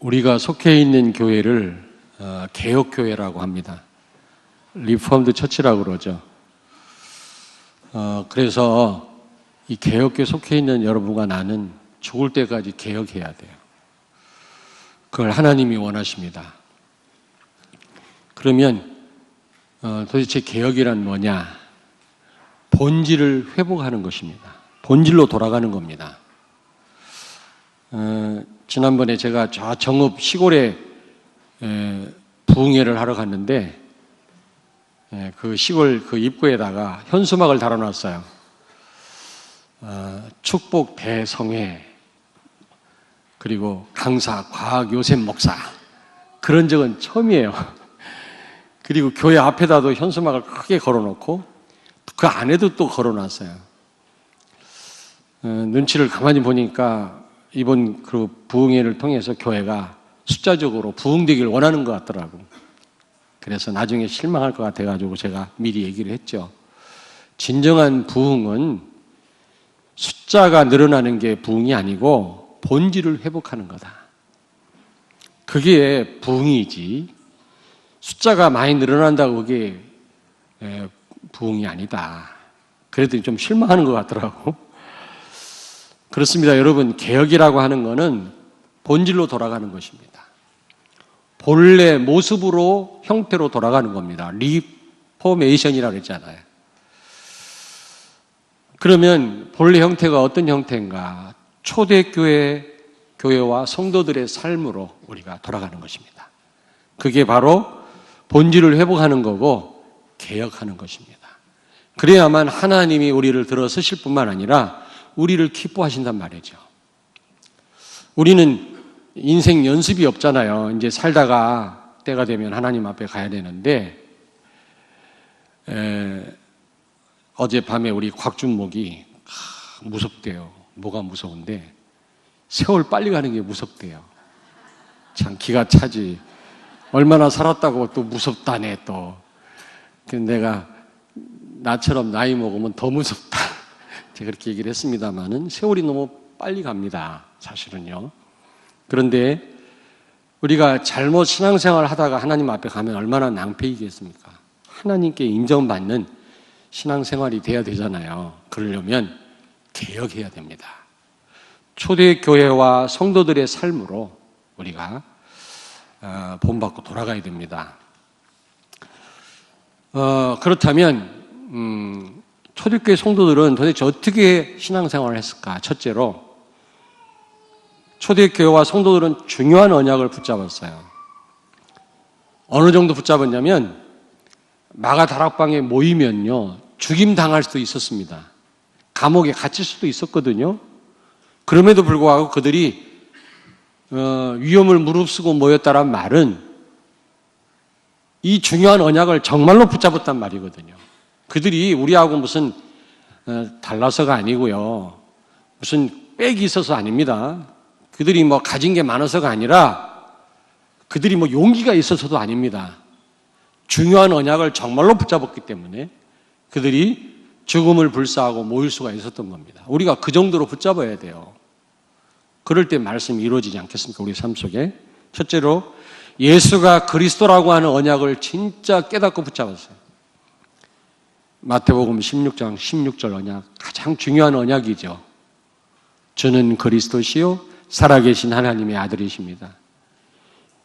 우리가 속해 있는 교회를 개혁교회라고 합니다. 리폼드 처치라고 그러죠. 그래서 이 개혁교회 속해 있는 여러분과 나는 죽을 때까지 개혁해야 돼요. 그걸 하나님이 원하십니다. 그러면 도대체 개혁이란 뭐냐? 본질을 회복하는 것입니다. 본질로 돌아가는 겁니다. 지난번에 제가 저 정읍 시골에 부흥회를 하러 갔는데 그 시골 그 입구에다가 현수막을 달아놨어요. 축복 대성회 그리고 강사 과학 요셉 목사 그런 적은 처음이에요. 그리고 교회 앞에다도 현수막을 크게 걸어놓고 그 안에도 또 걸어놨어요. 눈치를 가만히 보니까 이번 그 부흥회를 통해서 교회가 숫자적으로 부흥되기를 원하는 것 같더라고. 그래서 나중에 실망할 것 같아가지고 제가 미리 얘기를 했죠. 진정한 부흥은 숫자가 늘어나는 게 부흥이 아니고 본질을 회복하는 거다. 그게 부흥이지. 숫자가 많이 늘어난다고 그게 부흥이 아니다. 그래도 좀 실망하는 것 같더라고. 그렇습니다. 여러분, 개혁이라고 하는 것은 본질로 돌아가는 것입니다. 본래 모습으로 형태로 돌아가는 겁니다. 리포메이션이라고 했잖아요. 그러면 본래 형태가 어떤 형태인가? 초대교회와 성도들의 삶으로 우리가 돌아가는 것입니다. 그게 바로 본질을 회복하는 거고 개혁하는 것입니다. 그래야만 하나님이 우리를 들어서실 뿐만 아니라 우리를 기뻐하신단 말이죠. 우리는 인생 연습이 없잖아요. 이제 살다가 때가 되면 하나님 앞에 가야 되는데 어젯밤에 우리 곽준목이 무섭대요. 뭐가 무서운데 세월 빨리 가는 게 무섭대요. 참 기가 차지. 얼마나 살았다고 또 무섭다네 또. 근데 내가 나처럼 나이 먹으면 더 무섭다. 제가 그렇게 얘기를 했습니다마는 세월이 너무 빨리 갑니다. 사실은요. 그런데 우리가 잘못 신앙생활을 하다가 하나님 앞에 가면 얼마나 낭패이겠습니까? 하나님께 인정받는 신앙생활이 돼야 되잖아요. 그러려면 개혁해야 됩니다. 초대교회와 성도들의 삶으로 우리가 본받고 돌아가야 됩니다. 그렇다면 초대교회 성도들은 도대체 어떻게 신앙생활을 했을까? 첫째로 초대교회와 성도들은 중요한 언약을 붙잡았어요. 어느 정도 붙잡았냐면 마가 다락방에 모이면요 죽임당할 수도 있었습니다. 감옥에 갇힐 수도 있었거든요. 그럼에도 불구하고 그들이 위험을 무릅쓰고 모였다란 말은 이 중요한 언약을 정말로 붙잡았단 말이거든요. 그들이 우리하고 무슨 달라서가 아니고요. 무슨 빽이 있어서 아닙니다. 그들이 뭐 가진 게 많아서가 아니라 그들이 뭐 용기가 있어서도 아닙니다. 중요한 언약을 정말로 붙잡았기 때문에 그들이 죽음을 불사하고 모일 수가 있었던 겁니다. 우리가 그 정도로 붙잡아야 돼요. 그럴 때 말씀이 이루어지지 않겠습니까? 우리 삶 속에. 첫째로 예수가 그리스도라고 하는 언약을 진짜 깨닫고 붙잡았어요. 마태복음 16장 16절 언약, 가장 중요한 언약이죠. 주는 그리스도시요 살아계신 하나님의 아들이십니다.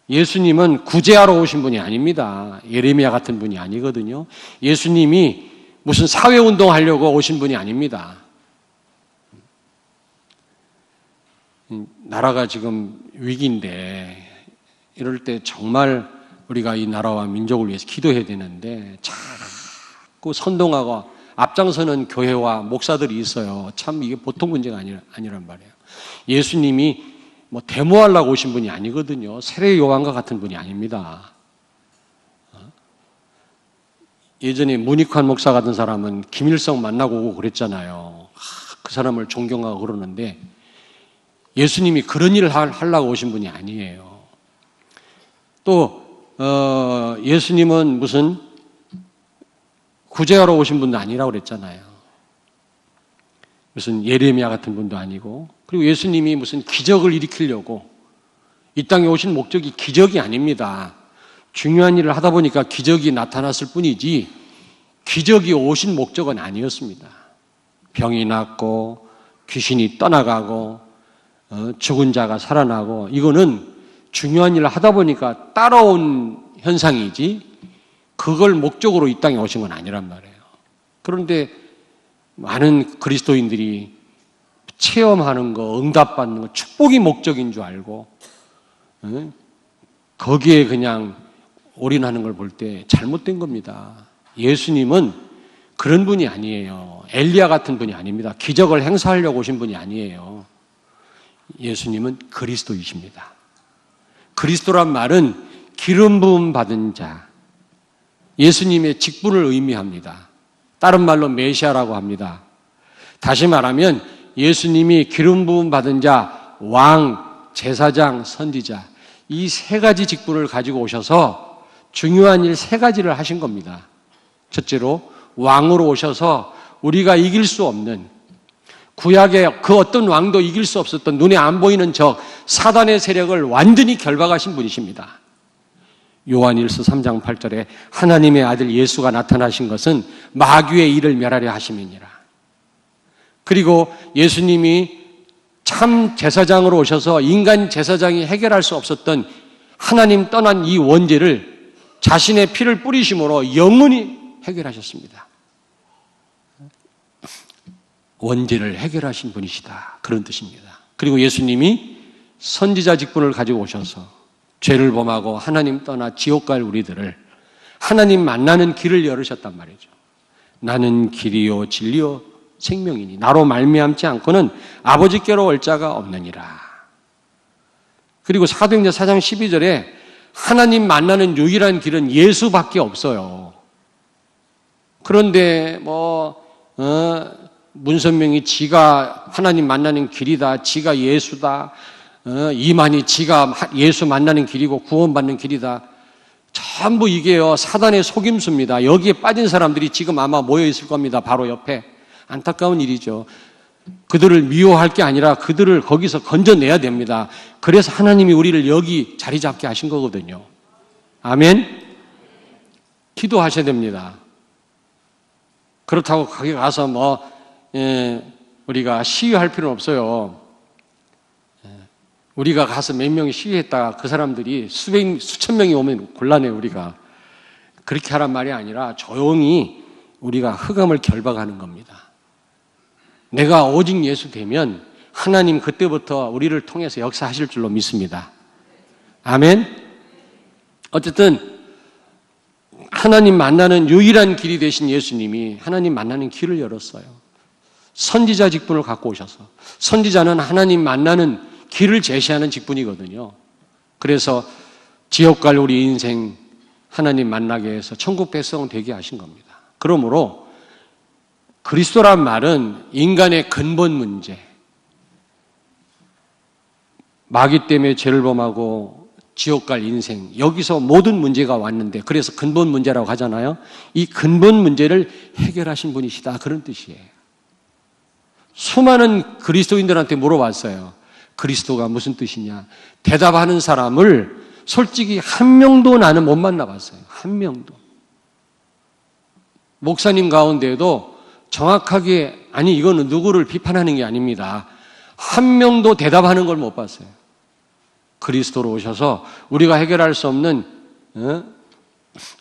예수님은 구제하러 오신 분이 아닙니다. 예레미야 같은 분이 아니거든요. 예수님이 무슨 사회운동 하려고 오신 분이 아닙니다. 나라가 지금 위기인데 이럴 때 정말 우리가 이 나라와 민족을 위해서 기도해야 되는데 자꾸 선동하고 앞장서는 교회와 목사들이 있어요. 참 이게 보통 문제가 아니란 말이에요. 예수님이 뭐 데모하려고 오신 분이 아니거든요. 세례 요한과 같은 분이 아닙니다. 예전에 문익환 목사 같은 사람은 김일성 만나고 오고 그랬잖아요. 그 사람을 존경하고 그러는데 예수님이 그런 일을 하려고 오신 분이 아니에요. 또 예수님은 무슨 구제하러 오신 분도 아니라고 그랬잖아요. 무슨 예레미야 같은 분도 아니고, 그리고 예수님이 무슨 기적을 일으키려고 이 땅에 오신 목적이 기적이 아닙니다. 중요한 일을 하다 보니까 기적이 나타났을 뿐이지 기적이 오신 목적은 아니었습니다. 병이 낫고 귀신이 떠나가고 죽은 자가 살아나고 이거는 중요한 일을 하다 보니까 따라온 현상이지 그걸 목적으로 이 땅에 오신 건 아니란 말이에요. 그런데 많은 그리스도인들이 체험하는 거, 응답받는 거, 축복이 목적인 줄 알고 거기에 그냥 올인하는 걸 볼 때 잘못된 겁니다. 예수님은 그런 분이 아니에요. 엘리야 같은 분이 아닙니다. 기적을 행사하려고 오신 분이 아니에요. 예수님은 그리스도이십니다. 그리스도란 말은 기름 부음 받은 자, 예수님의 직분을 의미합니다. 다른 말로 메시아라고 합니다. 다시 말하면 예수님이 기름 부음 받은 자, 왕, 제사장, 선지자 이 세 가지 직분을 가지고 오셔서 중요한 일 세 가지를 하신 겁니다. 첫째로 왕으로 오셔서 우리가 이길 수 없는 구약의 그 어떤 왕도 이길 수 없었던 눈에 안 보이는 적 사단의 세력을 완전히 결박하신 분이십니다. 요한일서 3장 8절에 하나님의 아들 예수가 나타나신 것은 마귀의 일을 멸하려 하심이니라. 그리고 예수님이 참 제사장으로 오셔서 인간 제사장이 해결할 수 없었던 하나님 떠난 이 원죄를 자신의 피를 뿌리심으로 영원히 해결하셨습니다. 원죄를 해결하신 분이시다. 그런 뜻입니다. 그리고 예수님이 선지자 직분을 가지고 오셔서 죄를 범하고 하나님 떠나 지옥 갈 우리들을 하나님 만나는 길을 열으셨단 말이죠. 나는 길이요 진리요 생명이니 나로 말미암지 않고는 아버지께로 올 자가 없느니라. 그리고 사도행전 4장 12절에 하나님 만나는 유일한 길은 예수밖에 없어요. 그런데 문선명이 지가 하나님 만나는 길이다, 지가 예수다, 이만희 지가 예수 만나는 길이고 구원받는 길이다. 전부 이게요 사단의 속임수입니다. 여기에 빠진 사람들이 지금 아마 모여 있을 겁니다. 바로 옆에. 안타까운 일이죠. 그들을 미워할 게 아니라 그들을 거기서 건져내야 됩니다. 그래서 하나님이 우리를 여기 자리 잡게 하신 거거든요. 아멘? 기도하셔야 됩니다. 그렇다고 거기 가서 우리가 시위할 필요는 없어요. 우리가 가서 몇 명이 시위했다가 그 사람들이 수천 명이 오면 곤란해요, 우리가. 그렇게 하란 말이 아니라 조용히 우리가 흑암을 결박하는 겁니다. 내가 오직 예수 되면 하나님 그때부터 우리를 통해서 역사하실 줄로 믿습니다. 아멘? 어쨌든 하나님 만나는 유일한 길이 되신 예수님이 하나님 만나는 길을 열었어요. 선지자 직분을 갖고 오셔서. 선지자는 하나님 만나는 길을 제시하는 직분이거든요. 그래서 지옥 갈 우리 인생 하나님 만나게 해서 천국 백성 되게 하신 겁니다. 그러므로 그리스도란 말은 인간의 근본 문제, 마귀 때문에 죄를 범하고 지옥 갈 인생, 여기서 모든 문제가 왔는데 그래서 근본 문제라고 하잖아요. 이 근본 문제를 해결하신 분이시다, 그런 뜻이에요. 수많은 그리스도인들한테 물어봤어요. 그리스도가 무슨 뜻이냐? 대답하는 사람을 솔직히 한 명도 나는 못 만나봤어요. 한 명도. 목사님 가운데도 정확하게 이거는 누구를 비판하는 게 아닙니다. 한 명도 대답하는 걸 못 봤어요. 그리스도로 오셔서 우리가 해결할 수 없는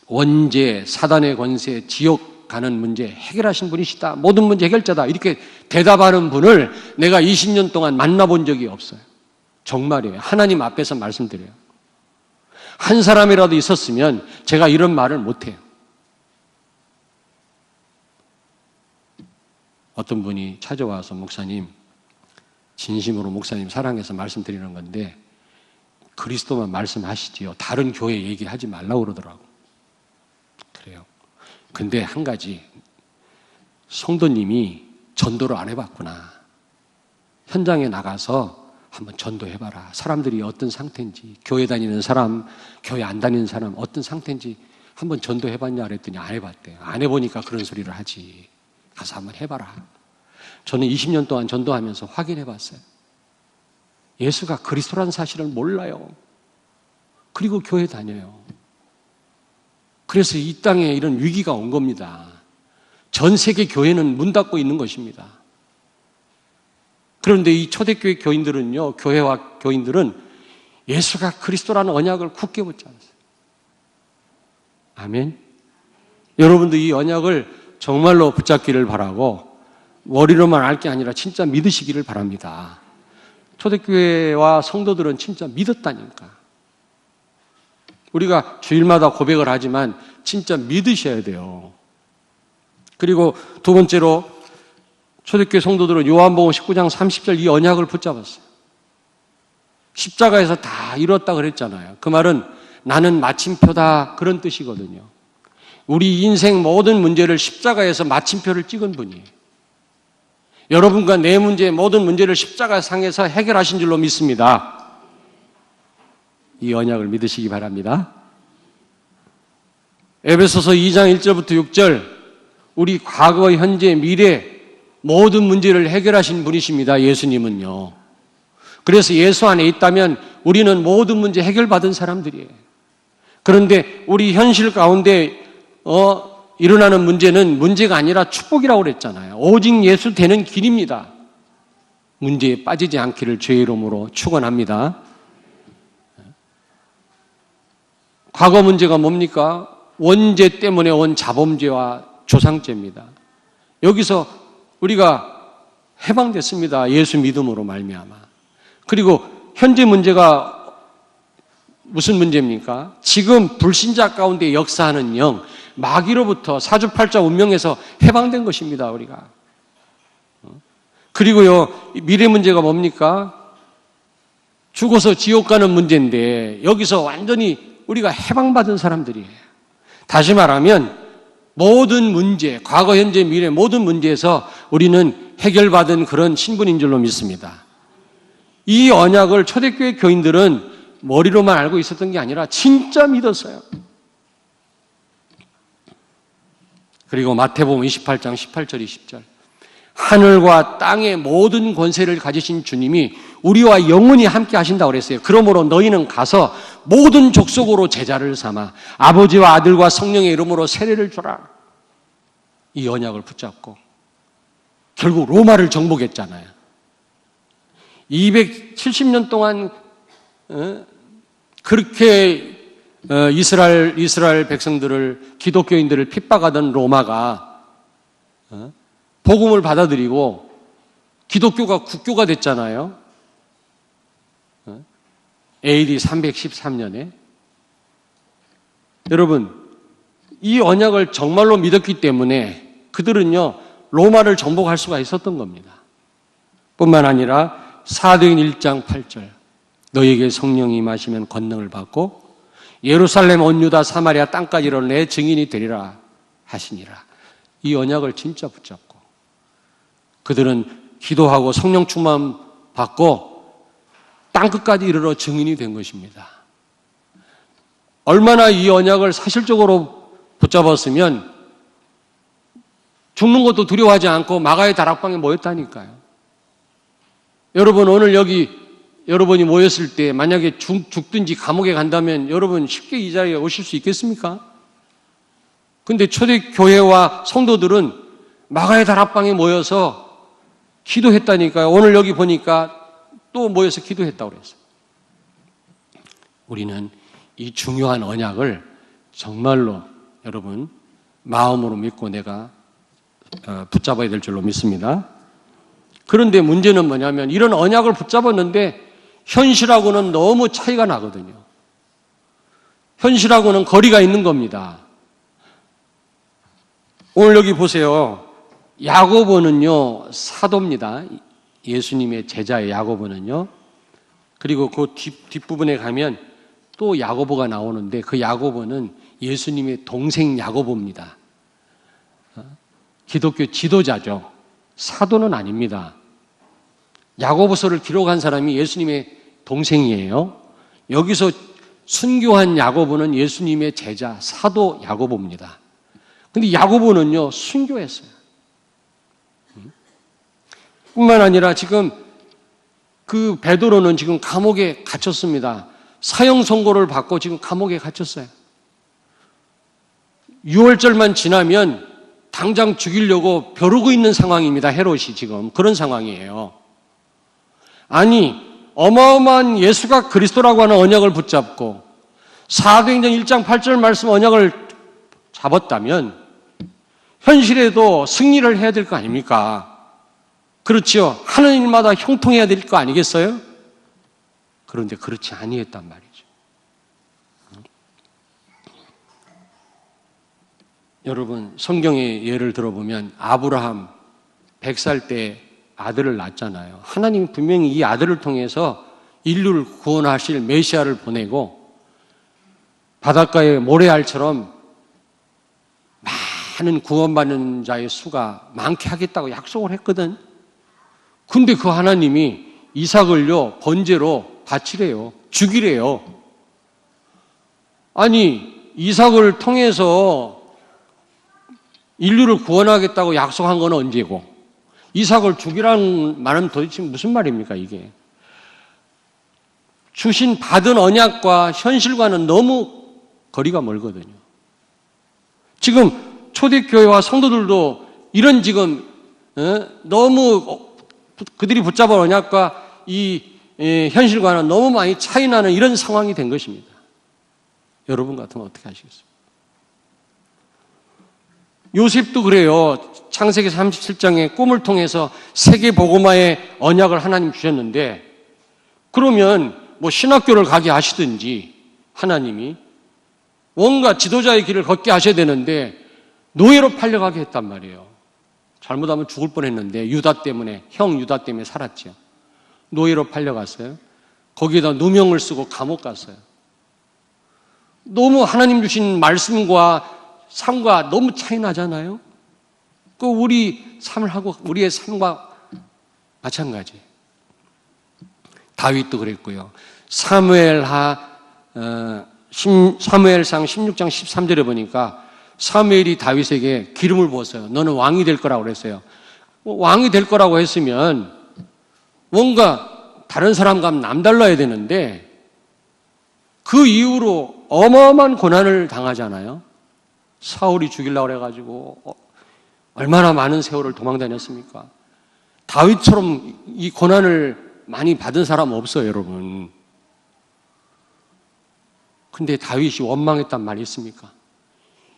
원죄, 사단의 권세, 지옥 가는 문제 해결하신 분이시다. 모든 문제 해결자다. 이렇게 대답하는 분을 내가 20년 동안 만나본 적이 없어요. 정말이에요. 하나님 앞에서 말씀드려요. 한 사람이라도 있었으면 제가 이런 말을 못해요. 어떤 분이 찾아와서 목사님, 진심으로 목사님 사랑해서 말씀드리는 건데 그리스도만 말씀하시지요. 다른 교회 얘기하지 말라고 그러더라고. 그래요. 근데 한 가지, 성도님이 전도를 안 해봤구나. 현장에 나가서 한번 전도해봐라. 사람들이 어떤 상태인지, 교회 다니는 사람, 교회 안 다니는 사람 어떤 상태인지 한번 전도해봤냐 그랬더니 안 해봤대요. 안 해보니까 그런 소리를 하지. 가서 한번 해봐라. 저는 20년 동안 전도하면서 확인해봤어요. 예수가 그리스도라는 사실을 몰라요. 그리고 교회 다녀요. 그래서 이 땅에 이런 위기가 온 겁니다. 전 세계 교회는 문 닫고 있는 것입니다. 그런데 이 초대교회 교인들은요, 교회와 교인들은 예수가 그리스도라는 언약을 굳게 붙잡았어요. 아멘. 여러분도 이 언약을 정말로 붙잡기를 바라고 머리로만 알 게 아니라 진짜 믿으시기를 바랍니다. 초대교회와 성도들은 진짜 믿었다니까. 우리가 주일마다 고백을 하지만 진짜 믿으셔야 돼요. 그리고 두 번째로 초대교회 성도들은 요한복음 19장 30절 이 언약을 붙잡았어요. 십자가에서 다 이뤘다 그랬잖아요. 그 말은 나는 마침표다 그런 뜻이거든요. 우리 인생 모든 문제를 십자가에서 마침표를 찍은 분이에요. 여러분과 내 문제 모든 문제를 십자가 상에서 해결하신 줄로 믿습니다. 이 언약을 믿으시기 바랍니다. 에베소서 2장 1절부터 6절 우리 과거, 현재, 미래 모든 문제를 해결하신 분이십니다. 예수님은요. 그래서 예수 안에 있다면 우리는 모든 문제 해결받은 사람들이에요. 그런데 우리 현실 가운데 일어나는 문제는 문제가 아니라 축복이라고 그랬잖아요. 오직 예수 되는 길입니다. 문제에 빠지지 않기를 주의 이름으로 축원합니다. 과거 문제가 뭡니까? 원죄 때문에 온 자범죄와 조상죄입니다. 여기서 우리가 해방됐습니다. 예수 믿음으로 말미암아. 그리고 현재 문제가 무슨 문제입니까? 지금 불신자 가운데 역사하는 영, 마귀로부터 사주팔자 운명에서 해방된 것입니다. 우리가. 그리고요, 미래 문제가 뭡니까? 죽어서 지옥 가는 문제인데 여기서 완전히 우리가 해방받은 사람들이에요. 다시 말하면 모든 문제, 과거, 현재, 미래 모든 문제에서 우리는 해결받은 그런 신분인 줄로 믿습니다. 이 언약을 초대교회 교인들은 머리로만 알고 있었던 게 아니라 진짜 믿었어요. 그리고 마태복음 28장 18절 20절 하늘과 땅의 모든 권세를 가지신 주님이 우리와 영원히 함께 하신다고 그랬어요. 그러므로 너희는 가서 모든 족속으로 제자를 삼아 아버지와 아들과 성령의 이름으로 세례를 줘라. 이 언약을 붙잡고 결국 로마를 정복했잖아요. 270년 동안 그렇게 이스라엘 백성들을 기독교인들을 핍박하던 로마가 복음을 받아들이고 기독교가 국교가 됐잖아요. AD 313년에. 여러분, 이 언약을 정말로 믿었기 때문에 그들은요, 로마를 정복할 수가 있었던 겁니다. 뿐만 아니라 사도행 1장 8절 너희에게 성령이 임하시면 권능을 받고 예루살렘 온 유다 사마리아 땅까지로 내 증인이 되리라 하시니라. 이 언약을 진짜 붙잡고 그들은 기도하고 성령 충만 받고 땅끝까지 이르러 증인이 된 것입니다. 얼마나 이 언약을 사실적으로 붙잡았으면 죽는 것도 두려워하지 않고 마가의 다락방에 모였다니까요. 여러분 오늘 여기 여러분이 모였을 때 만약에 죽든지 감옥에 간다면 여러분 쉽게 이 자리에 오실 수 있겠습니까? 근데 초대교회와 성도들은 마가의 다락방에 모여서 기도했다니까요. 오늘 여기 보니까 또 모여서 기도했다고 그랬어요. 우리는 이 중요한 언약을 정말로 여러분 마음으로 믿고 내가 붙잡아야 될 줄로 믿습니다. 그런데 문제는 뭐냐면 이런 언약을 붙잡았는데 현실하고는 너무 차이가 나거든요. 현실하고는 거리가 있는 겁니다. 오늘 여기 보세요. 야고보는요 사도입니다. 예수님의 제자의 야고보는요. 그리고 그 뒷부분에 가면 또 야고보가 나오는데 그 야고보는 예수님의 동생 야고보입니다. 기독교 지도자죠. 사도는 아닙니다. 야고보서를 기록한 사람이 예수님의 동생이에요. 여기서 순교한 야고보는 예수님의 제자 사도 야고보입니다. 근데 야고보는요 순교했어요. 뿐만 아니라 지금 그 베드로는 지금 감옥에 갇혔습니다. 사형 선고를 받고 지금 감옥에 갇혔어요. 6월절만 지나면 당장 죽이려고 벼르고 있는 상황입니다. 헤롯이 지금 그런 상황이에요. 아니, 어마어마한 예수가 그리스도라고 하는 언약을 붙잡고 사도행전 1장 8절 말씀 언약을 잡았다면 현실에도 승리를 해야 될 거 아닙니까? 그렇지요. 하는 일마다 형통해야 될 거 아니겠어요? 그런데 그렇지 아니했단 말이죠. 여러분, 성경의 예를 들어보면 아브라함 100살 때 아들을 낳았잖아요. 하나님이 분명히 이 아들을 통해서 인류를 구원하실 메시아를 보내고 바닷가의 모래알처럼 많은 구원받는 자의 수가 많게 하겠다고 약속을 했거든. 근데 그 하나님이 이삭을요 번제로 바치래요. 죽이래요. 아니, 이삭을 통해서 인류를 구원하겠다고 약속한 건 언제고 이삭을 죽이라는 말은 도대체 무슨 말입니까 이게? 받은 언약과 현실과는 너무 거리가 멀거든요. 지금 초대교회와 성도들도 이런 지금 너무 그들이 붙잡은 언약과 이 현실과는 너무 많이 차이 나는 이런 상황이 된 것입니다. 여러분 같으면 어떻게 하시겠어요? 요셉도 그래요. 창세기 37장에 꿈을 통해서 세계 복음화의 언약을 하나님 주셨는데 그러면 뭐 신학교를 가게 하시든지 하나님이 뭔가 지도자의 길을 걷게 하셔야 되는데 노예로 팔려가게 했단 말이에요. 잘못하면 죽을 뻔했는데 유다 때문에, 형 유다 때문에 살았죠. 노예로 팔려갔어요. 거기에다 누명을 쓰고 감옥 갔어요. 너무 하나님 주신 말씀과 삶과 너무 차이 나잖아요. 그 우리의 삶과 마찬가지. 다윗도 그랬고요. 사무엘상 16장 13절에 보니까 사무엘이 다윗에게 기름을 부었어요. 너는 왕이 될 거라고 그랬어요. 왕이 될 거라고 했으면 뭔가 다른 사람과 남달라야 되는데 그 이후로 어마어마한 고난을 당하잖아요. 사울이 죽이려고 해가지고 얼마나 많은 세월을 도망다녔습니까? 다윗처럼 이 고난을 많이 받은 사람 없어요, 여러분. 근데 다윗이 원망했단 말이 있습니까?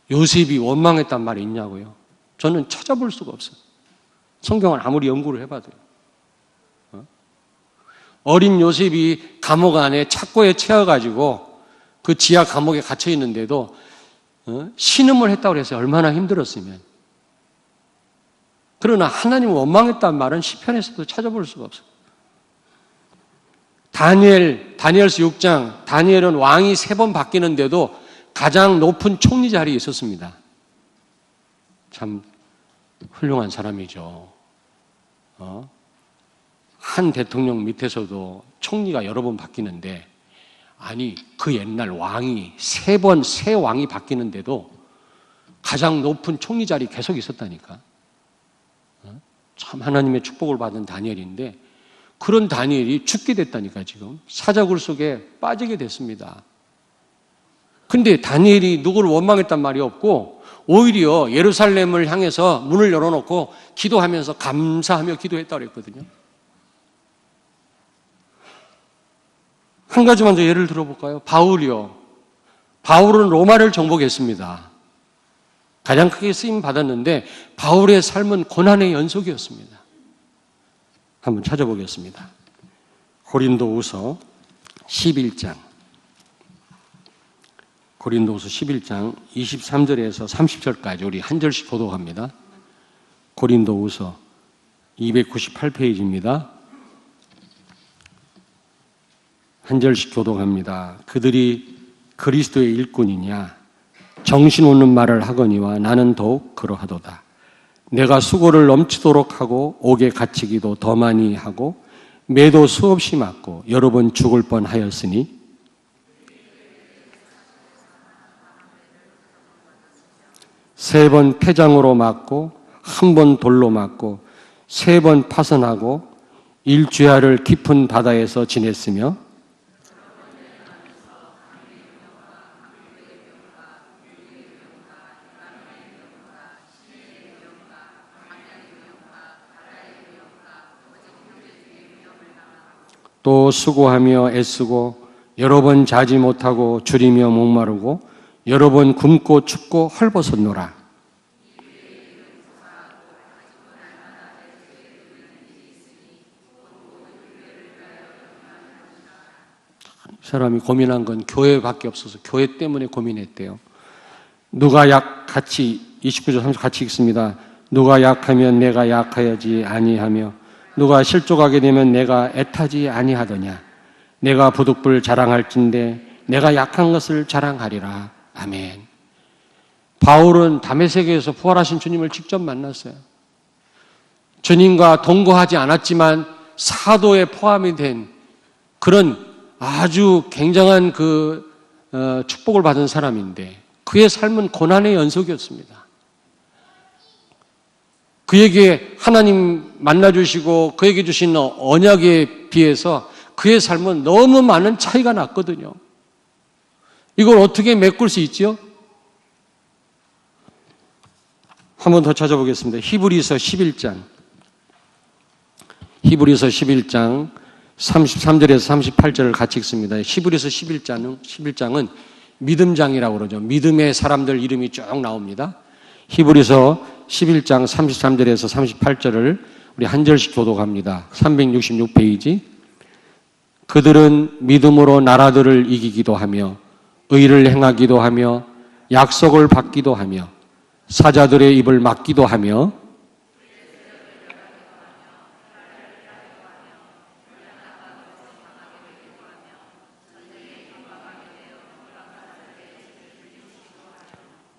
요셉이 원망했단 말이 있냐고요? 저는 찾아볼 수가 없어요. 성경을 아무리 연구를 해봐도요. 어린 요셉이 감옥 안에 착고에 채워가지고 그 지하 감옥에 갇혀 있는데도 신음을 했다고 해서 얼마나 힘들었으면. 그러나 하나님 원망했다는 말은 시편에서도 찾아볼 수가 없어요. 다니엘서 6장, 다니엘은 왕이 3번 바뀌는데도 가장 높은 총리 자리에 있었습니다. 참 훌륭한 사람이죠. 한 대통령 밑에서도 총리가 여러 번 바뀌는데, 아니, 그 옛날 왕이 새 왕이 바뀌는데도 가장 높은 총리 자리에 계속 있었다니까. 참 하나님의 축복을 받은 다니엘인데, 그런 다니엘이 죽게 됐다니까, 지금. 사자굴 속에 빠지게 됐습니다. 근데 다니엘이 누구를 원망했단 말이 없고, 오히려 예루살렘을 향해서 문을 열어놓고 기도하면서 감사하며 기도했다고 그랬거든요. 한 가지만 더 예를 들어볼까요? 바울이요. 바울은 로마를 정복했습니다. 가장 크게 쓰임 받았는데 바울의 삶은 고난의 연속이었습니다. 한번 찾아보겠습니다. 고린도후서 11장 23절에서 30절까지 우리 한 절씩 교독합니다. 고린도후서 298페이지입니다. 한 절씩 교독합니다. 그들이 그리스도의 일꾼이냐? 정신 없는 말을 하거니와 나는 더욱 그러하도다. 내가 수고를 넘치도록 하고 옥에 갇히기도 더 많이 하고 매도 수없이 맞고 여러 번 죽을 뻔하였으니 세 번 폐장으로 맞고 한 번 돌로 맞고 세 번 파선하고 일주야를 깊은 바다에서 지냈으며 또 수고하며 애쓰고 여러 번 자지 못하고 줄이며 목마르고 여러 번 굶고 춥고 헐벗었노라. 사람이 고민한 건 교회밖에 없어서 교회 때문에 고민했대요. 누가 같이 29절 30 같이 읽습니다. 누가 약하면 내가 약하여지 아니하며 누가 실족하게 되면 내가 애타지 아니하더냐. 내가 부득불 자랑할진대 내가 약한 것을 자랑하리라. 아멘. 바울은 다메섹에서 부활하신 주님을 직접 만났어요. 주님과 동거하지 않았지만 사도에 포함이 된 그런 아주 굉장한 축복을 받은 사람인데 그의 삶은 고난의 연속이었습니다. 그에게 하나님 만나주시고 그에게 주신 언약에 비해서 그의 삶은 너무 많은 차이가 났거든요. 이걸 어떻게 메꿀 수 있죠? 한 번 더 찾아보겠습니다. 히브리서 11장 33절에서 38절을 같이 읽습니다. 히브리서 11장은 믿음장이라고 그러죠. 믿음의 사람들 이름이 쭉 나옵니다. 히브리서 11장 33절에서 38절을 우리 한 절씩 교독합니다. 366페이지. 그들은 믿음으로 나라들을 이기기도 하며 의를 행하기도 하며 약속을 받기도 하며 사자들의 입을 막기도 하며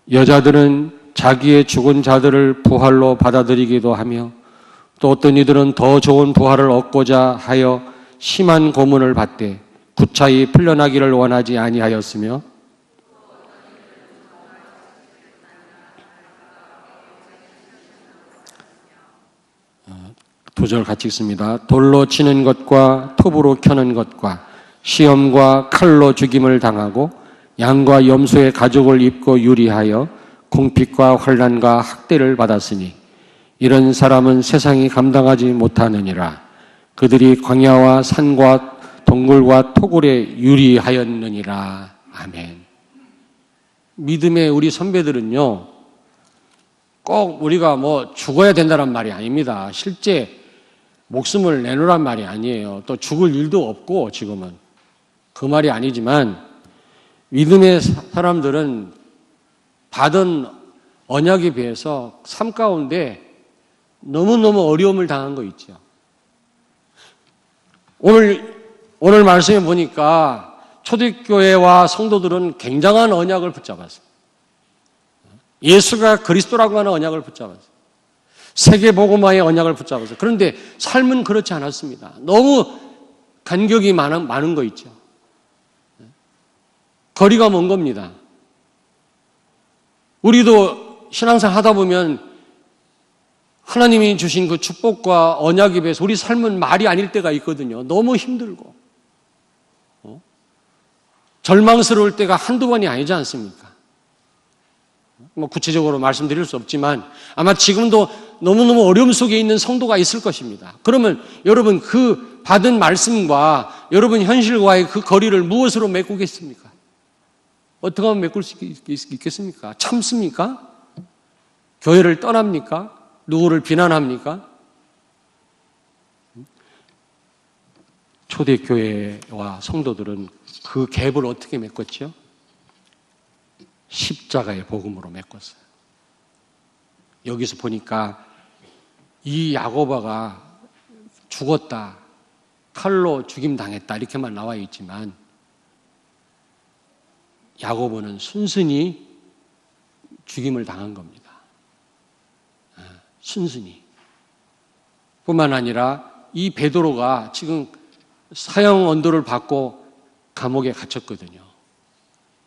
여자들은 자기의 죽은 자들을 부활로 받아들이기도 하며 또 어떤 이들은 더 좋은 부활을 얻고자 하여 심한 고문을 받되 구차히 풀려나기를 원하지 아니하였으며 두 절 같이 읽습니다. 돌로 치는 것과 톱으로 켜는 것과 시험과 칼로 죽임을 당하고 양과 염소의 가죽을 입고 유리하여 궁핍과 환난과 학대를 받았으니 이런 사람은 세상이 감당하지 못하느니라. 그들이 광야와 산과 동굴과 토굴에 유리하였느니라. 아멘. 믿음의 우리 선배들은요, 꼭 우리가 죽어야 된다는 말이 아닙니다. 실제 목숨을 내놓으란 말이 아니에요. 또 죽을 일도 없고 지금은 그 말이 아니지만 믿음의 사람들은 받은 언약에 비해서 삶 가운데 너무너무 어려움을 당한 거 있죠. 오늘 말씀에 보니까 초대교회와 성도들은 굉장한 언약을 붙잡았어요. 예수가 그리스도라고 하는 언약을 붙잡았어요. 세계복음화의 언약을 붙잡았어요. 그런데 삶은 그렇지 않았습니다. 너무 간격이 많은 거 있죠. 거리가 먼 겁니다. 우리도 신앙생활 하다 보면 하나님이 주신 그 축복과 언약에 비해서 우리 삶은 말이 아닐 때가 있거든요. 너무 힘들고 절망스러울 때가 한두 번이 아니지 않습니까? 구체적으로 말씀드릴 수 없지만 아마 지금도 너무너무 어려움 속에 있는 성도가 있을 것입니다. 그러면 여러분 그 받은 말씀과 여러분 현실과의 그 거리를 무엇으로 메꾸겠습니까? 어떻게 하면 메꿀 수 있겠습니까? 참습니까? 교회를 떠납니까? 누구를 비난합니까? 초대교회와 성도들은 그 갭을 어떻게 메꿨죠? 십자가의 복음으로 메꿨어요. 여기서 보니까 이 야고보가 죽었다, 칼로 죽임당했다 이렇게만 나와 있지만 야고보는 순순히 죽임을 당한 겁니다. 순순히. 뿐만 아니라 이 베드로가 지금 사형 언도를 받고 감옥에 갇혔거든요.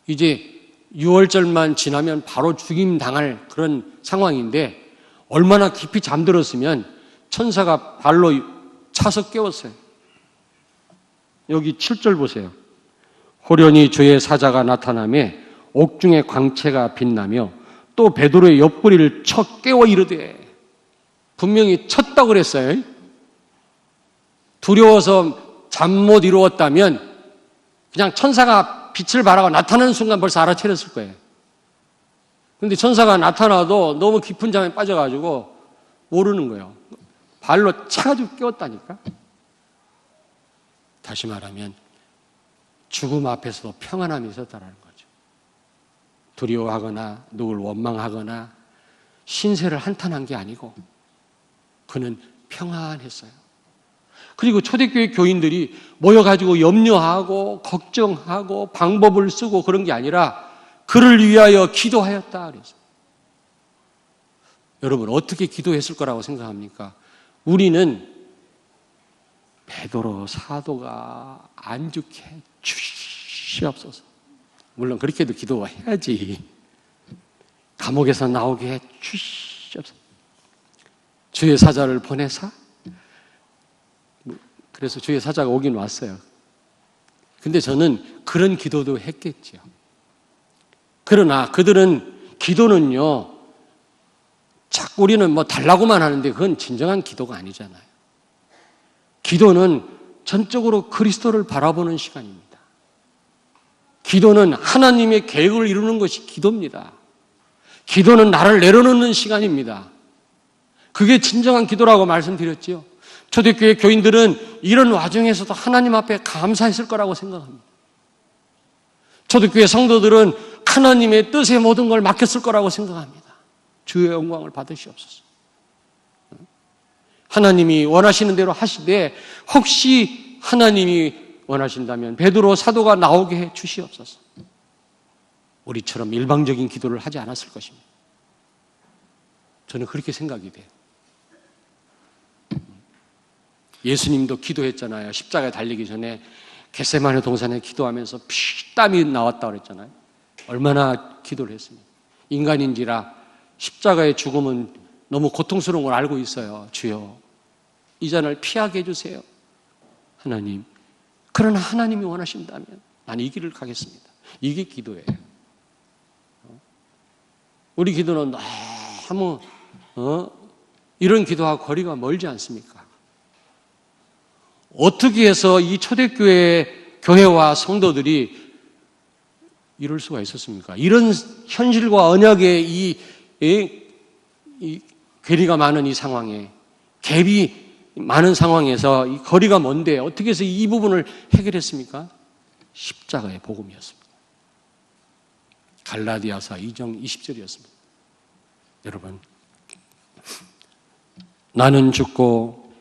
이제 6월절만 지나면 바로 죽임당할 그런 상황인데 얼마나 깊이 잠들었으면 천사가 발로 차서 깨웠어요. 여기 7절 보세요. 호련히 주의 사자가 나타나며 옥중의 광채가 빛나며 또 베드로의 옆구리를 쳐 깨워 이르되 분명히 쳤다고 그랬어요. 두려워서 잠 못 이루었다면 그냥 천사가 빛을 발하고 나타나는 순간 벌써 알아차렸을 거예요. 그런데 천사가 나타나도 너무 깊은 잠에 빠져가지고 모르는 거예요. 발로 차가지고 깨웠다니까. 다시 말하면 죽음 앞에서도 평안함이 있었다는 거죠. 두려워하거나 누굴 원망하거나 신세를 한탄한 게 아니고 그는 평안했어요. 그리고 초대교회 교인들이 모여가지고 염려하고 걱정하고 방법을 쓰고 그런 게 아니라 그를 위하여 기도하였다 그랬어요. 여러분 어떻게 기도했을 거라고 생각합니까? 우리는 베드로 사도가 안죽해 주시옵소서. 물론 그렇게도 기도해야지. 감옥에서 나오게 해 주시옵소서. 주의 사자를 보내사. 그래서 주의 사자가 오긴 왔어요. 근데 저는 그런 기도도 했겠죠. 그러나 그들은 기도는요, 자꾸 우리는 뭐 달라고만 하는데 그건 진정한 기도가 아니잖아요. 기도는 전적으로 그리스도를 바라보는 시간입니다. 기도는 하나님의 계획을 이루는 것이 기도입니다. 기도는 나를 내려놓는 시간입니다. 그게 진정한 기도라고 말씀드렸지요. 초대교회 교인들은 이런 와중에서도 하나님 앞에 감사했을 거라고 생각합니다. 초대교회 성도들은 하나님의 뜻에 모든 걸 맡겼을 거라고 생각합니다. 주의 영광을 받으시옵소서. 하나님이 원하시는 대로 하시되 혹시 하나님이 원하신다면 베드로 사도가 나오게 해 주시옵소서. 우리처럼 일방적인 기도를 하지 않았을 것입니다. 저는 그렇게 생각이 돼요. 예수님도 기도했잖아요. 십자가에 달리기 전에 겟세마네 동산에 기도하면서 피땀이 나왔다고 그랬잖아요. 얼마나 기도를 했습니까? 인간인지라 십자가의 죽음은 너무 고통스러운 걸 알고 있어요. 주여, 이 잔을 피하게 해주세요. 하나님, 그러나 하나님이 원하신다면 나는 이 길을 가겠습니다. 이게 기도예요. 우리 기도는 너무 이런 기도와 거리가 멀지 않습니까? 어떻게 해서 이 초대교회 교회와 성도들이 이럴 수가 있었습니까? 이런 현실과 언약의 이 괴리가 많은 이 상황에, 갭이 많은 상황에서 이 거리가 먼데 어떻게 해서 이 부분을 해결했습니까? 십자가의 복음이었습니다. 갈라디아서 2장 20절이었습니다. 여러분, 나는 죽고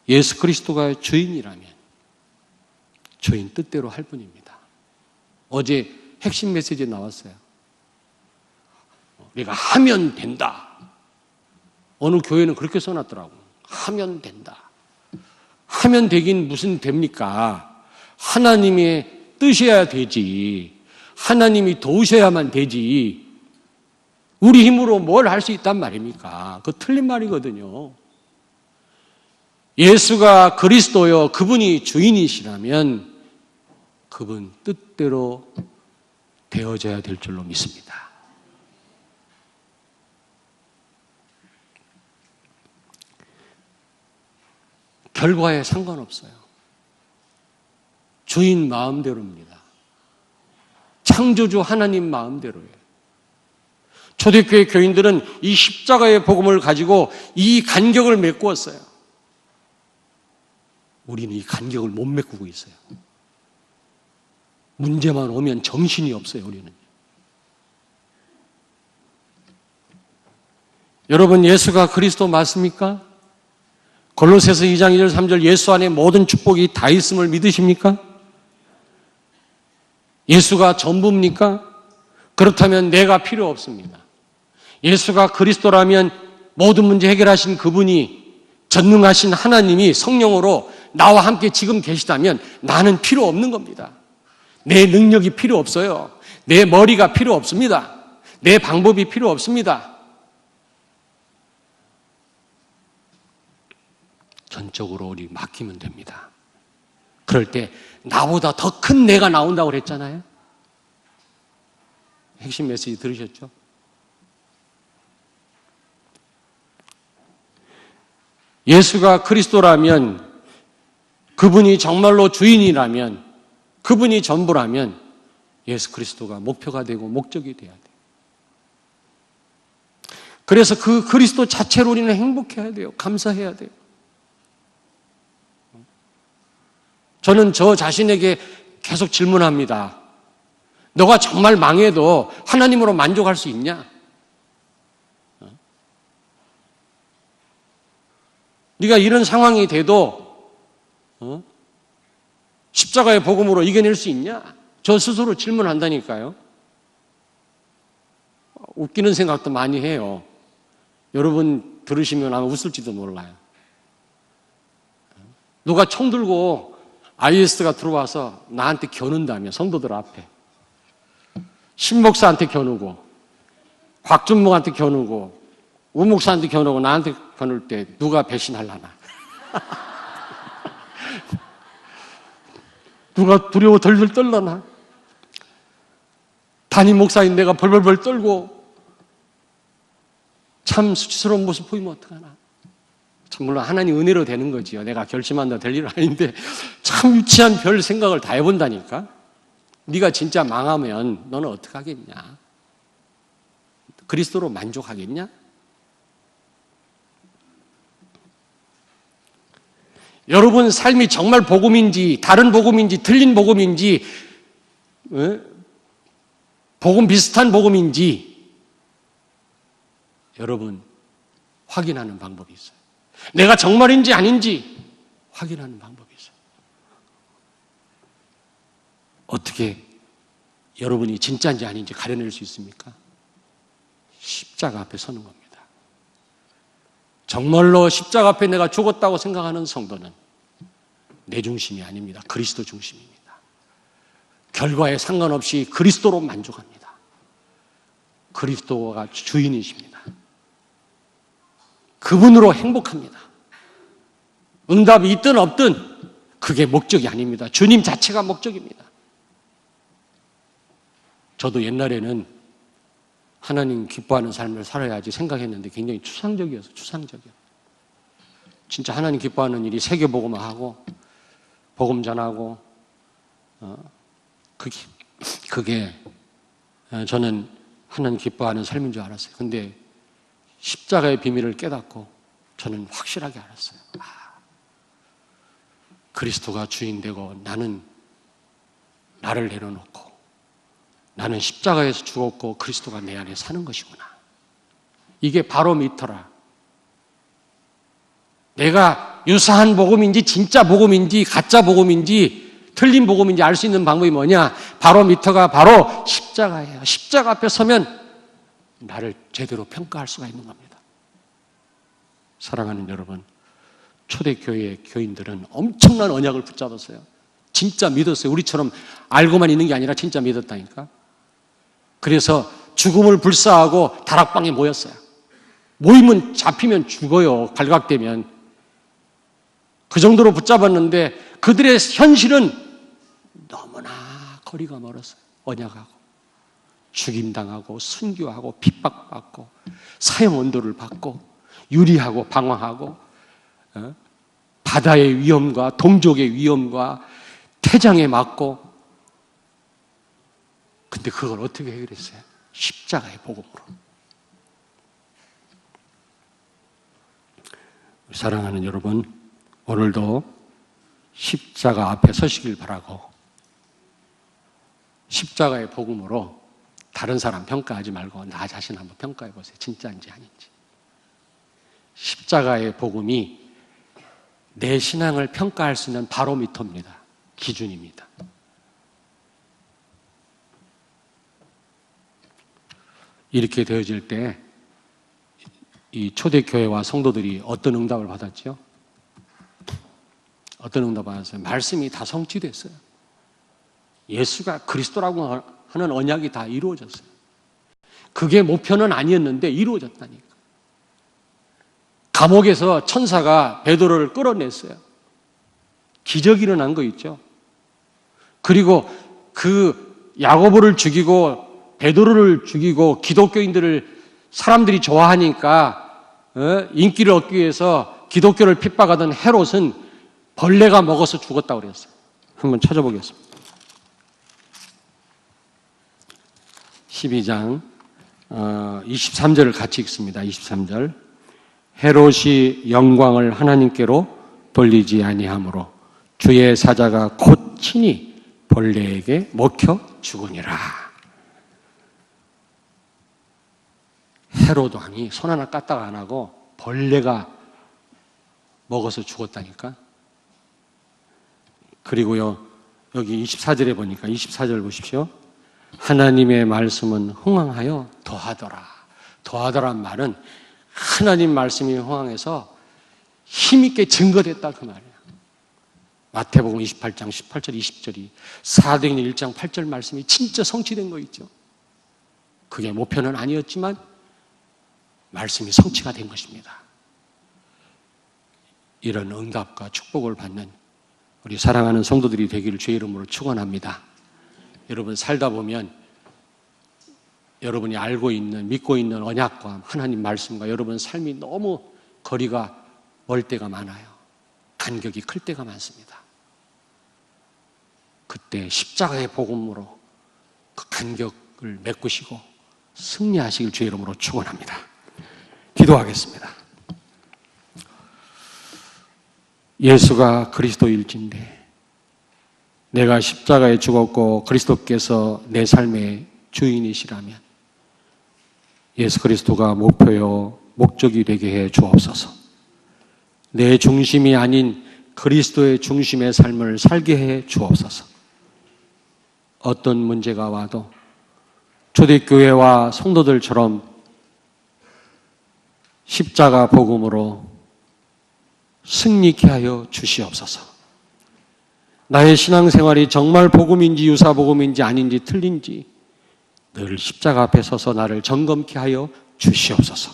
예수 그리스도가 주인이라면 주인 뜻대로 할 뿐입니다. 어제 핵심 메시지에 나왔어요. 우리가 하면 된다. 어느 교회는 그렇게 써놨더라고. 하면 된다. 하면 되긴 무슨 됩니까? 하나님의 뜻이어야 되지. 하나님이 도우셔야만 되지. 우리 힘으로 뭘 할 수 있단 말입니까? 그거 틀린 말이거든요. 예수가 그리스도요, 그분이 주인이시라면 그분 뜻대로 되어져야 될 줄로 믿습니다. 결과에 상관없어요. 주인 마음대로입니다. 창조주 하나님 마음대로예요. 초대교회 교인들은 이 십자가의 복음을 가지고 이 간격을 메꾸었어요. 우리는 이 간격을 못 메꾸고 있어요. 문제만 오면 정신이 없어요, 우리는. 여러분, 예수가 그리스도 맞습니까? 골로새서 2장 2절 3절 예수 안에 모든 축복이 다 있음을 믿으십니까? 예수가 전부입니까? 그렇다면 내가 필요 없습니다. 예수가 그리스도라면 모든 문제 해결하신 그분이, 전능하신 하나님이 성령으로 나와 함께 지금 계시다면 나는 필요 없는 겁니다. 내 능력이 필요 없어요. 내 머리가 필요 없습니다. 내 방법이 필요 없습니다. 전적으로 우리 맡기면 됩니다. 그럴 때 나보다 더 큰 내가 나온다고 그랬잖아요. 핵심 메시지 들으셨죠? 예수가 그리스도라면 그분이 정말로 주인이라면, 그분이 전부라면 예수 그리스도가 목표가 되고 목적이 돼야 돼요. 그래서 그 그리스도 자체로 우리는 행복해야 돼요. 감사해야 돼요. 저는 저 자신에게 계속 질문합니다. 너가 정말 망해도 하나님으로 만족할 수 있냐? 네가 이런 상황이 돼도 십자가의 복음으로 이겨낼 수 있냐? 저 스스로 질문한다니까요. 웃기는 생각도 많이 해요. 여러분 들으시면 아마 웃을지도 몰라요. 누가 총 들고 IS가 들어와서 나한테 겨눈다며, 성도들 앞에. 신목사한테 겨누고, 곽준목한테 겨누고, 우목사한테 겨누고, 나한테 겨눌 때 누가 배신하려나? 누가 두려워 덜덜 떨려나? 담임 목사인 내가 벌벌벌 떨고 참 수치스러운 모습 보이면 어떡하나? 참 물론 하나님 은혜로 되는 거지요. 내가 결심한다 될 일은 아닌데 참 유치한 별 생각을 다 해본다니까. 네가 진짜 망하면 너는 어떡하겠냐? 그리스도로 만족하겠냐? 여러분 삶이 정말 복음인지 다른 복음인지 틀린 복음인지 복음 비슷한 복음인지 여러분 확인하는 방법이 있어요. 내가 정말인지 아닌지 확인하는 방법이 있어요. 어떻게 여러분이 진짜인지 아닌지 가려낼 수 있습니까? 십자가 앞에 서는 겁니다. 정말로 십자가 앞에 내가 죽었다고 생각하는 성도는 내 중심이 아닙니다. 그리스도 중심입니다. 결과에 상관없이 그리스도로 만족합니다. 그리스도가 주인이십니다. 그분으로 행복합니다. 응답이 있든 없든 그게 목적이 아닙니다. 주님 자체가 목적입니다. 저도 옛날에는 하나님 기뻐하는 삶을 살아야지 생각했는데 굉장히 추상적이어서 추상적이요. 진짜 하나님 기뻐하는 일이 세계복음화하고 복음 전하고 그게 저는 하나님 기뻐하는 삶인 줄 알았어요. 근데 십자가의 비밀을 깨닫고 저는 확실하게 알았어요. 그리스도가 주인 되고 나는 나를 내려놓고 나는 십자가에서 죽었고 그리스도가 내 안에 사는 것이구나. 이게 바로미터라. 내가 유사한 복음인지 진짜 복음인지 가짜 복음인지 틀린 복음인지 알 수 있는 방법이 뭐냐? 바로미터가 바로 십자가예요. 십자가 앞에 서면 나를 제대로 평가할 수가 있는 겁니다. 사랑하는 여러분, 초대교회 교인들은 엄청난 언약을 붙잡았어요. 진짜 믿었어요. 우리처럼 알고만 있는 게 아니라 진짜 믿었다니까. 그래서 죽음을 불사하고 다락방에 모였어요. 모이면 잡히면 죽어요. 발각되면. 그 정도로 붙잡았는데 그들의 현실은 너무나 거리가 멀었어요. 언약하고 죽임당하고 순교하고 핍박받고 사형 언도를 받고 유리하고 방황하고 바다의 위험과 동족의 위험과 태장에 맞고. 근데 그걸 어떻게 해결했어요? 십자가의 복음으로. 사랑하는 여러분, 오늘도 십자가 앞에 서시길 바라고 십자가의 복음으로 다른 사람 평가하지 말고 나 자신 한번 평가해 보세요. 진짜인지 아닌지. 십자가의 복음이 내 신앙을 평가할 수 있는 바로미터입니다. 기준입니다. 이렇게 되어질 때 이 초대교회와 성도들이 어떤 응답을 받았죠? 어떤 응답을 받았어요? 말씀이 다 성취됐어요. 예수가 그리스도라고 하는 언약이 다 이루어졌어요. 그게 목표는 아니었는데 이루어졌다니까. 감옥에서 천사가 베드로를 끌어냈어요. 기적이 일어난 거 있죠. 그리고 그 야고보를 죽이고 베드로를 죽이고 기독교인들을 사람들이 좋아하니까 인기를 얻기 위해서 기독교를 핍박하던 헤롯은 벌레가 먹어서 죽었다고 그랬어요. 한번 찾아보겠습니다. 12장 23절을 같이 읽습니다. 23절. 헤롯이 영광을 하나님께로 돌리지 아니하므로 주의 사자가 곧 친히 벌레에게 먹혀 죽으니라. 헤롯 왕이 손 하나 까딱 안 하고 벌레가 먹어서 죽었다니까. 그리고요, 여기 24절에 보니까 24절 보십시오. 하나님의 말씀은 흥황하여 더하더라. 더하더란 말은 하나님 말씀이 흥황해서 힘있게 증거됐다 그 말이에요. 마태복음 28장 18절 20절이 사도행전 1장 8절 말씀이 진짜 성취된 거 있죠. 그게 목표는 아니었지만 말씀이 성취가 된 것입니다. 이런 응답과 축복을 받는 우리 사랑하는 성도들이 되기를 주의 이름으로 축원합니다. 여러분 살다 보면 여러분이 알고 있는 믿고 있는 언약과 하나님 말씀과 여러분 삶이 너무 거리가 멀 때가 많아요. 간격이 클 때가 많습니다. 그때 십자가의 복음으로 그 간격을 메꾸시고 승리하시길 주의 이름으로 축원합니다. 기도하겠습니다. 예수가 그리스도일진데 내가 십자가에 죽었고 그리스도께서 내 삶의 주인이시라면 예수 그리스도가 목표요 목적이 되게 해 주옵소서. 내 중심이 아닌 그리스도의 중심의 삶을 살게 해 주옵소서. 어떤 문제가 와도 초대교회와 성도들처럼 십자가 복음으로 승리케 하여 주시옵소서. 나의 신앙생활이 정말 복음인지 유사복음인지 아닌지 틀린지 늘 십자가 앞에 서서 나를 점검케 하여 주시옵소서.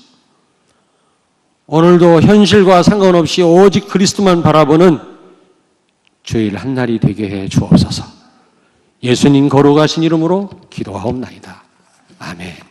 오늘도 현실과 상관없이 오직 그리스도만 바라보는 주일 한날이 되게 해 주옵소서. 예수님 거룩하신 이름으로 기도하옵나이다. 아멘.